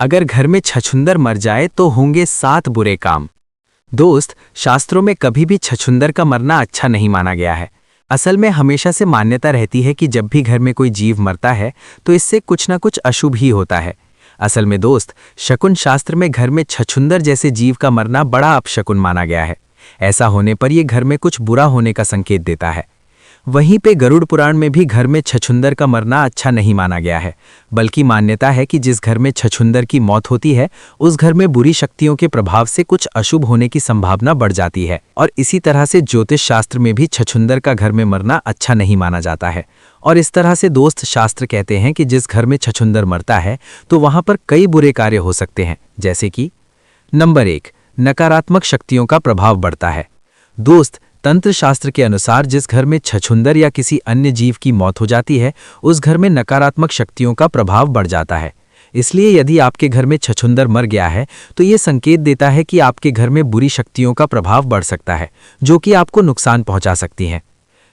अगर घर में छछूंदर मर जाए तो होंगे 7 बुरे काम। दोस्त, शास्त्रों में कभी भी छछूंदर का मरना अच्छा नहीं माना गया है। असल में हमेशा से मान्यता रहती है कि जब भी घर में कोई जीव मरता है तो इससे कुछ ना कुछ अशुभ ही होता है। असल में दोस्त, शकुन शास्त्र में घर में छछूंदर जैसे जीव का मरना बड़ा अपशकुन माना गया है। ऐसा होने पर यह घर में कुछ बुरा होने का संकेत देता है। वहीं पे गरुड़ पुराण में भी घर में छछूंदर का मरना अच्छा नहीं माना गया है, बल्कि मान्यता है कि जिस घर में छछूंदर की मौत होती है उस घर में बुरी शक्तियों के प्रभाव से कुछ अशुभ होने की संभावना बढ़ जाती है। और इसी तरह से ज्योतिष शास्त्र में भी छछूंदर का घर में मरना अच्छा नहीं माना जाता है। और इस तरह से दोस्त, शास्त्र कहते हैं कि जिस घर में छछूंदर मरता है तो वहां पर कई बुरे कार्य हो सकते हैं, जैसे कि नंबर 1, नकारात्मक शक्तियों का प्रभाव बढ़ता है। दोस्त, तंत्र शास्त्र के अनुसार जिस घर में छछूंदर या किसी अन्य जीव की मौत हो जाती है उस घर में नकारात्मक शक्तियों का प्रभाव बढ़ जाता है। इसलिए यदि आपके घर में छछूंदर मर गया है तो ये संकेत देता है कि आपके घर में बुरी शक्तियों का प्रभाव बढ़ सकता है, जो कि आपको नुकसान पहुंचा सकती हैं।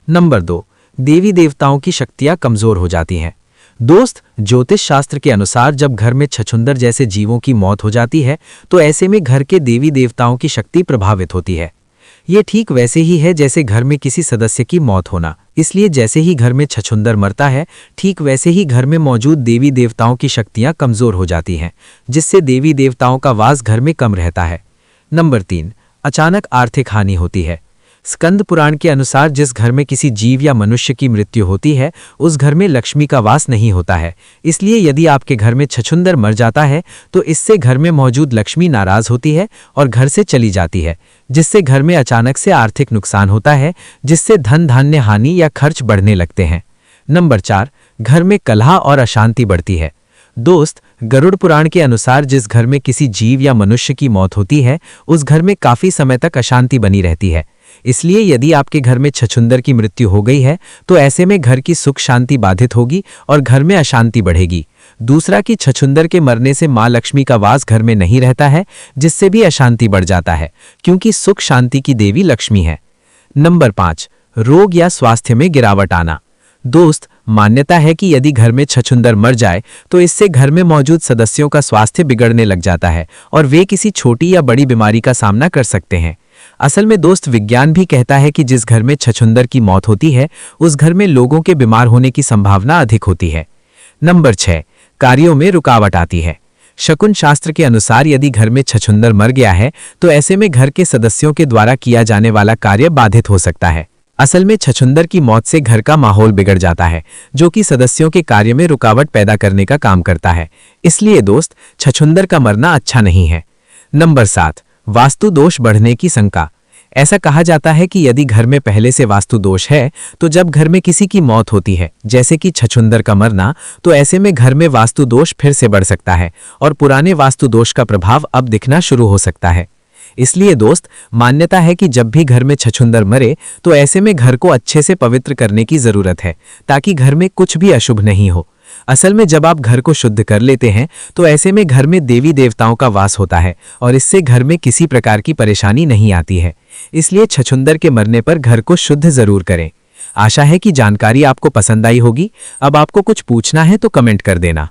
नंबर 2, देवी देवताओं की शक्तियां कमजोर हो जाती हैं। दोस्त, ज्योतिष शास्त्र के अनुसार जब घर में छछूंदर जैसे जीवों की मौत हो जाती है तो ऐसे में घर के देवी देवताओं की शक्ति प्रभावित होती है। ये ठीक वैसे ही है जैसे घर में किसी सदस्य की मौत होना। इसलिए जैसे ही घर में छछूंदर मरता है, ठीक वैसे ही घर में मौजूद देवी देवताओं की शक्तियां कमजोर हो जाती हैं, जिससे देवी देवताओं का वास घर में कम रहता है। नंबर 3, अचानक आर्थिक हानि होती है। स्कंद पुराण के अनुसार जिस घर में किसी जीव या मनुष्य की मृत्यु होती है उस घर में लक्ष्मी का वास नहीं होता है। इसलिए यदि आपके घर में छछूंदर मर जाता है तो इससे घर में मौजूद लक्ष्मी नाराज होती है और घर से चली जाती है, जिससे घर में अचानक से आर्थिक नुकसान होता है, जिससे धन धान्य हानि या खर्च बढ़ने लगते हैं। नंबर 4, घर में कलह और अशांति बढ़ती है। दोस्त, गरुड़ पुराण के अनुसार जिस घर में किसी जीव या मनुष्य की मौत होती है उस घर में काफी समय तक अशांति बनी रहती है। इसलिए यदि आपके घर में छछूंदर की मृत्यु हो गई है तो ऐसे में घर की सुख शांति बाधित होगी और घर में अशांति बढ़ेगी। दूसरा कि छछूंदर के मरने से मां लक्ष्मी का वास घर में नहीं रहता है, जिससे भी अशांति बढ़ जाता है, क्योंकि सुख शांति की देवी लक्ष्मी है। नंबर 5, रोग या स्वास्थ्य में गिरावट आना। दोस्त, मान्यता है कि यदि घर में छछूंदर मर जाए तो इससे घर में मौजूद सदस्यों का स्वास्थ्य बिगड़ने लग जाता है और वे किसी छोटी या बड़ी बीमारी का सामना कर सकते हैं। असल में दोस्त, विज्ञान भी कहता है कि जिस घर में छछूंदर की मौत होती है उस घर में लोगों के बीमार होने की संभावना अधिक होती है। नंबर 6, कार्यों में रुकावट आती है। शकुन शास्त्र के अनुसार यदि घर में छछूंदर मर गया है तो ऐसे में घर के सदस्यों के द्वारा किया जाने वाला कार्य बाधित हो सकता है। असल में छछूंदर की मौत से घर का माहौल बिगड़ जाता है, जो कि सदस्यों के कार्य में रुकावट पैदा करने का काम करता है। इसलिए दोस्त, छछूंदर का मरना अच्छा नहीं है। नंबर 7, वास्तु दोष बढ़ने की शंका। ऐसा कहा जाता है कि यदि घर में पहले से वास्तु दोष है तो जब घर में किसी की मौत होती है, जैसे कि छछूंदर का मरना, तो ऐसे में घर में वास्तु दोष फिर से बढ़ सकता है और पुराने वास्तु दोष का प्रभाव अब दिखना शुरू हो सकता है। इसलिए दोस्त, मान्यता है कि जब भी घर में छछूंदर मरे तो ऐसे में घर को अच्छे से पवित्र करने की जरूरत है, ताकि घर में कुछ भी अशुभ नहीं हो। असल में जब आप घर को शुद्ध कर लेते हैं तो ऐसे में घर में देवी देवताओं का वास होता है और इससे घर में किसी प्रकार की परेशानी नहीं आती है। इसलिए छछूंदर के मरने पर घर को शुद्ध जरूर करें। आशा है कि जानकारी आपको पसंद आई होगी। अब आपको कुछ पूछना है तो कमेंट कर देना।